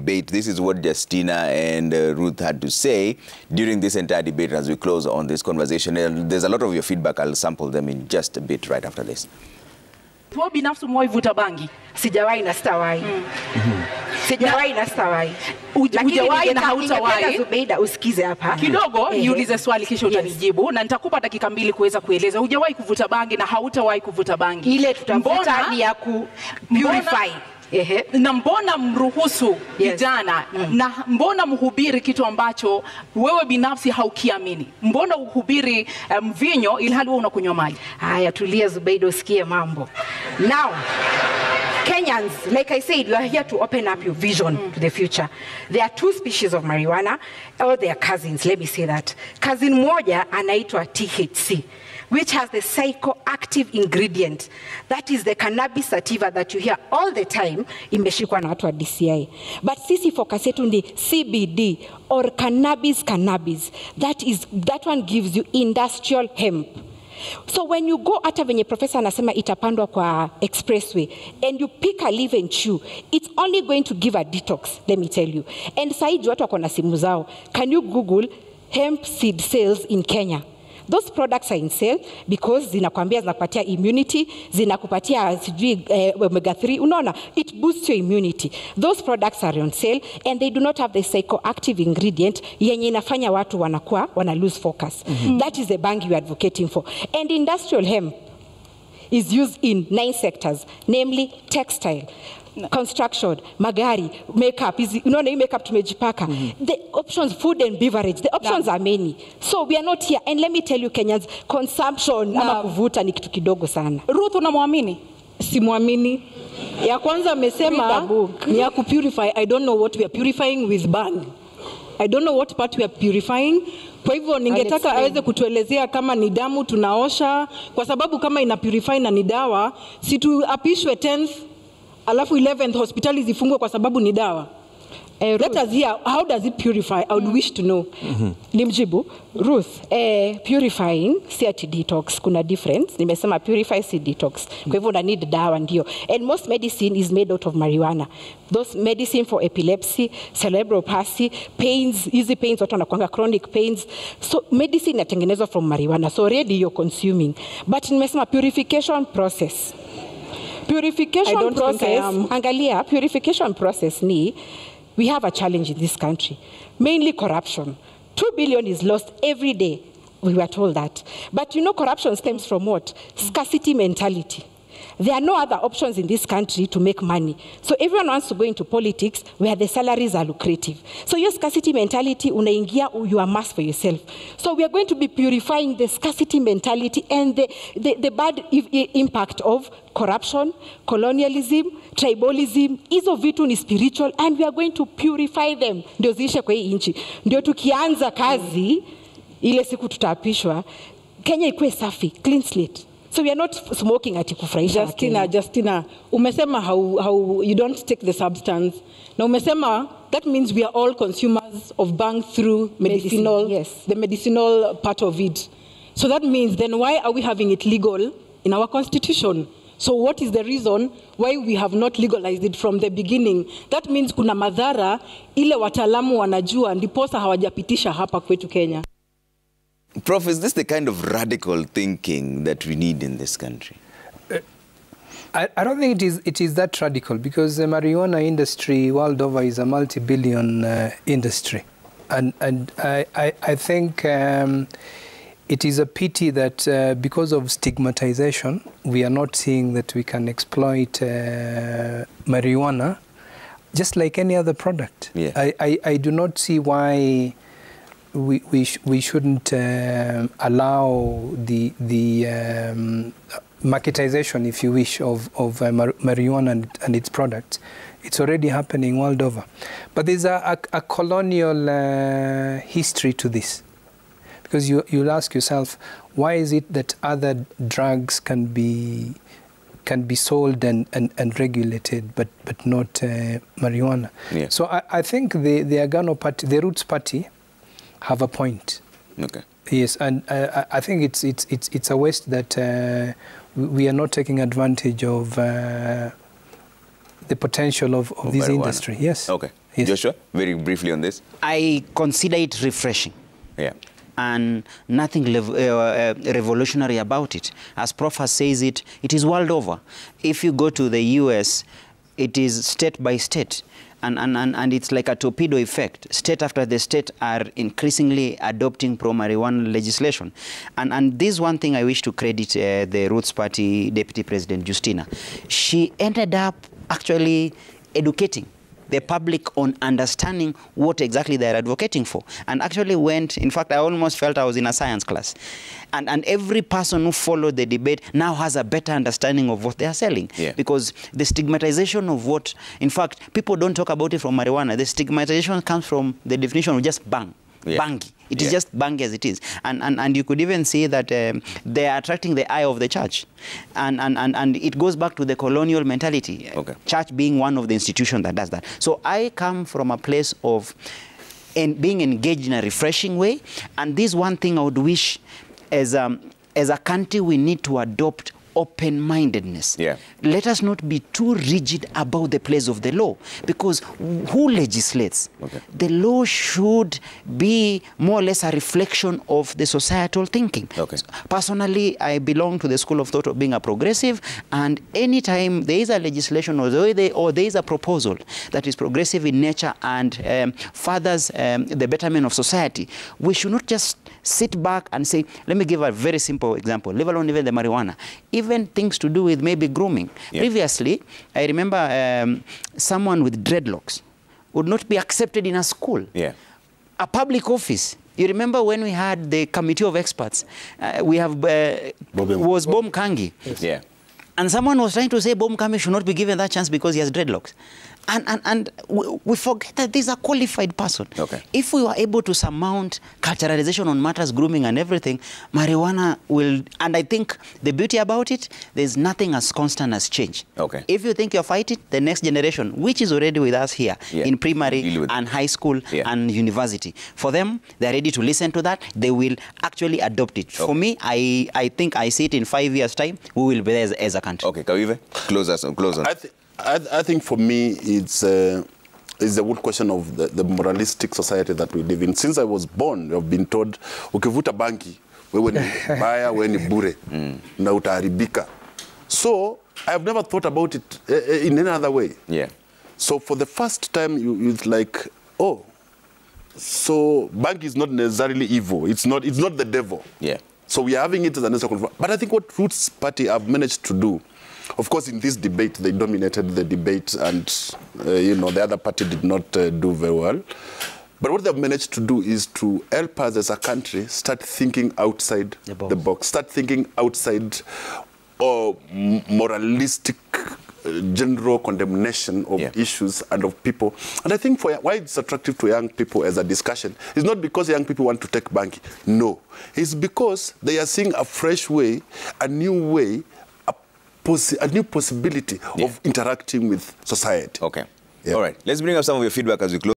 debate. This is what Justina and Ruth had to say during this entire debate as we close on this conversation. And there's a lot of your feedback. I'll sample them in just a bit right after this. Wewe binafsi umewahi vuta bangi? Sijawahi na sitawahi. Sijawahi na sitawahi. Hujawahi na hautawahi. Zubeida usikize hapa. Kidogo niulize swali kisha utanijibu na nitakupa dakika 2 kuweza kueleza. Hujawahi kuvuta bangi na hautawahi kuvuta bangi. Ile tutavuta ni ya ku purify. Na mbona mruhusu vijana na mbona mhubiri kitu ambacho wewe binafsi haukiamini? Mbona uhubiri mvinyo ilhali wewe unakunywa maji? Haya, tulia Zubeida usikie mambo. Now, Kenyans, like I said, you are here to open up your vision to the future. There are 2 species of marijuana, or they are cousins, let me say that. Cousin moja anaitwa THC, which has the psychoactive ingredient. That is the cannabis sativa that you hear all the time, imeshikwa na watu wa DCI. But sisi focus yetu ni CBD, or cannabis. That one gives you industrial hemp. So when you go hata venye professor anasema itapandwa kwa expressway and you pick a leaf and chew, it's only going to give a detox, let me tell you. And saiji watu wako na simu zao. Can you Google hemp seed sales in Kenya? Those products are in sale because zinakwambia zinakupatia immunity, zinakupatia sijui omega 3. Unaona, it boosts your immunity. Those products are on sale and they do not have the psychoactive ingredient yenye inafanya watu wana lose focus. That is the bang you are advocating for. And industrial hemp is used in 9 sectors, namely textile, construction, magari, makeup. Unaona hii makeup tumejipaka. The options, food and beverage, the options are many. So we are not here. And let me tell you Kenyans, consumption ama kuvuta ni kitu kidogo sana. Ruth, unamwamini? Simwamini. Ya kwanza amesema ni ya kupurify. I don't know what we are purifying with bang. I don't know what part we are purifying. Kwa hivyo ningetaka aweze kutuelezea kama ni damu tunaosha, kwa sababu kama ina purify na ni dawa, si tuapishwe 10th alafu 11th hospitali zifungwe kwa sababu ni dawa. Let us hear, how does it purify? I would wish to know. Nimjibu, Ruth, purifying si ati detox, kuna difference. Nimesema purify si detox. Kwa hivyo una need dawa ndio. And most medicine is made out of marijuana. Those medicine for epilepsy, cerebral palsy, pains, easy pains, watu wanakuanga chronic pains. So medicine inatengenezwa from marijuana. So already you're consuming. But nimesema purification process. Purification process, angalia, purification process ni, we have a challenge in this country, mainly corruption. 2 billion is lost every day, we were told that. But you know corruption stems from what? Scarcity mentality. There are no other options in this country to make money. So everyone wants to go into politics where the salaries are lucrative. So your scarcity mentality, unaingia, you amass for yourself. So we are going to be purifying the scarcity mentality and the bad impact of corruption, colonialism, tribalism. Hizo vitu ni spiritual and we are going to purify them. Ndio ziishe kwa hii nchi. Ndio tukianza kazi, ile siku tutaapishwa, Kenya ikuwe safi, clean slate. So we are not smoking ati kufurahisha. Justina, umesema how you don't take the substance. Na umesema that means we are all consumers of bang through medicinal, the medicinal part of it. So that means then why are we having it legal in our constitution? So what is the reason why we have not legalized it from the beginning? That means kuna madhara ile wataalamu wanajua ndiposa hawajapitisha hapa kwetu Kenya. Prof, is this the kind of radical thinking that we need in this country? I don't think it is that radical, because the marijuana industry world over is a multi-billion industry. And I think it is a pity that because of stigmatization, we are not seeing that we can exploit marijuana just like any other product. Yeah. I do not see why we shouldn't allow the marketization, if you wish, of marijuana and its products. It's already happening world over. But there's a colonial history to this. Because you'll ask yourself, why is it that other drugs can be sold and regulated, but not marijuana? Yeah. So I think the Agano Party, the Roots Party, have a point. Okay. Yes, and I think it's a waste that we are not taking advantage of the potential of this marijuana. industry. Yes. Okay. Yes. Joshua, very briefly on this. I consider it refreshing. Yeah. And nothing revolutionary about it. As Prof says it is world over. If you go to the US, it is state by state. And it's like a torpedo effect. State after the state are increasingly adopting pro-marijuana legislation. And this one thing I wish to credit the Roots Party Deputy President, Justina. She ended up actually educating the public on understanding what exactly they're advocating for. And actually went, in fact, I almost felt I was in a science class. And every person who followed the debate now has a better understanding of what they are selling. Yeah. Because the stigmatization of what, in fact, people don't talk about it from marijuana. The stigmatization comes from the definition of just bang. Yeah. Bangy. It is just bangy as it is. And you could even see that they are attracting the eye of the church. And it goes back to the colonial mentality. Okay. Church being one of the institutions that does that. So I come from a place of being engaged in a refreshing way. And this one thing I would wish as a country we need to adopt open-mindedness. Yeah. Let us not be too rigid about the place of the law, because who legislates? Okay. The law should be more or less a reflection of the societal thinking. Okay. Personally, I belong to the school of thought of being a progressive, and anytime there is a legislation or there is a proposal that is progressive in nature and furthers the betterment of society, we should not just sit back and say, let me give a very simple example, leave alone even the marijuana. Even things to do with maybe grooming. Yeah. Previously, I remember someone with dreadlocks would not be accepted in a school. Yeah. A public office. You remember when we had the committee of experts, we have, was Bom Kangi. Yes. Yeah. And someone was trying to say Bom Kangi should not be given that chance because he has dreadlocks. And we forget that this is a qualified person. Okay. If we were able to surmount culturalization on matters, grooming and everything, marijuana will, and I think the beauty about it, there's nothing as constant as change. Okay. If you think you're fighting, the next generation, which is already with us here, Yeah. in primary and high school and university, for them, they're ready to listen to that, they will actually adopt it. Okay. For me, I think I see it in 5 years' time, we will be there as a country. Okay, Kawive, close on. I think for me, it's the whole question of the moralistic society that we live in. Since I was born, I've been told, ukivuta banki, wewe ni baya, wewe ni bure, na utaharibika. So I've never thought about it in any other way. Yeah. So for the first time, it's like, oh, so bank is not necessarily evil. It's not the devil. Yeah. So we are having it as an answer. But I think what Roots Party have managed to do, of course, in this debate, they dominated the debate, and the other party did not do very well. But what they've managed to do is to help us as a country start thinking outside the box, start thinking outside moralistic general condemnation of issues and of people. And I think why it's attractive to young people as a discussion is not because young people want to take banking. No. It's because they are seeing a fresh way, a new way, a new possibility of interacting with society. Okay. Yeah. All right. Let's bring up some of your feedback as we close.